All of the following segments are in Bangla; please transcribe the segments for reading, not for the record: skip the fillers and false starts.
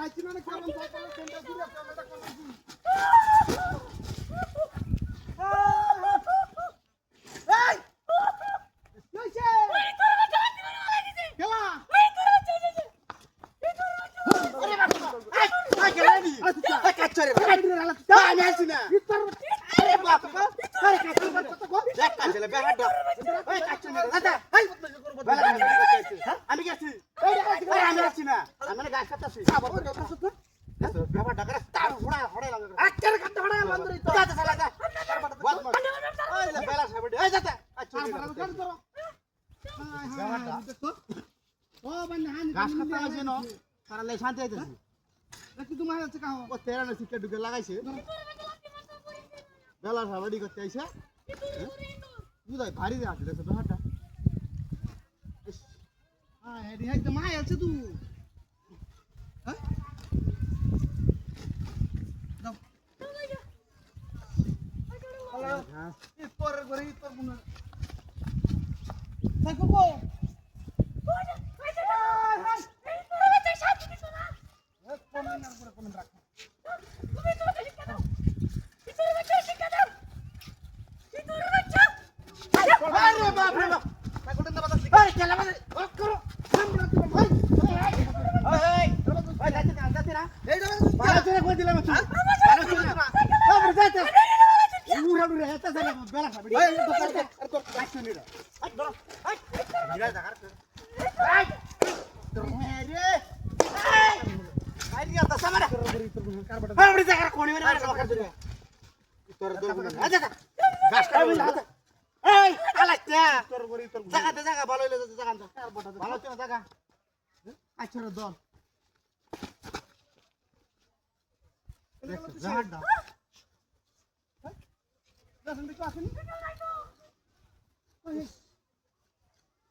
আইছি মানে কেমন সকালে সেন্টার ঘুরে ক্যামেরা করতেছি এই কইছে ওই তোর বাচ্চা মারা লাগিছে কেলা ওই তোর বাচ্চা আরে বাবা এই গেলানি এই কাচ্চরে আমি আইছি না আরে বাবা আরে কাচ্চরে কত গো দেখ কাচ্চরে বেহাড এই কাচ্চরে দাদা এই আমি গেছি এই আমি আছি না আমি গাছ কাটতেছি বাবা ব্যাপার ঢাকা তার ঘোড়া হড়ে লাগে আচ্ছা কাটতে হড়ে বন্ধুই তো যা চলা যা বস ওই লে বেলা সাবড়ি এই যা আচ্ছা কাট করো দেখো ও বন্ধু হানি গাছ কাটতে আছে না তারা লে শান্তি আইতেছে একটু তোমার আছে কাও ও তেরা না সিকে ঢুকে লাগাইছে বেলা সাবড়ি করতে আইছে বুঝাই ভারী আছে দেখো ব্যাপারটা হ্যাঁ হেডি একদম আয় আছে তুই হ্যাঁ হ্যাঁ তোর করে তোর বুনা থাকো গো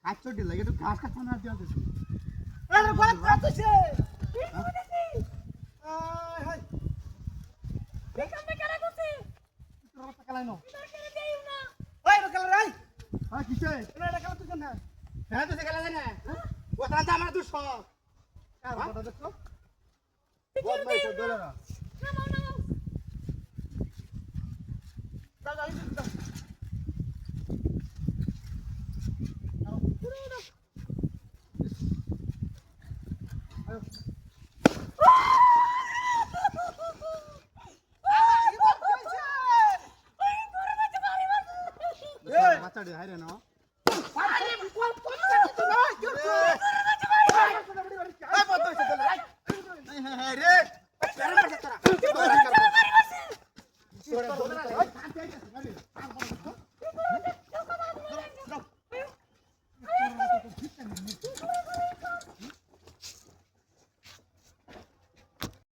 আচ্ছা লাগে তো ঘাস কাটতে না দিও তো আরে বাত কাটছে হাই বেকামে কেন করছিস তোর কথা কালাই না তোর কেন দেইও না ওই রকল রাই হ্যাঁ কিছে এটা কালা তুই না হ্যাঁ তুই কালা না ও তালটা আমার দুঃখ কার কথা দেখো বহুত মাই তো দলে না নাও দাদা এই তো বাচ্চাটি হাইরে না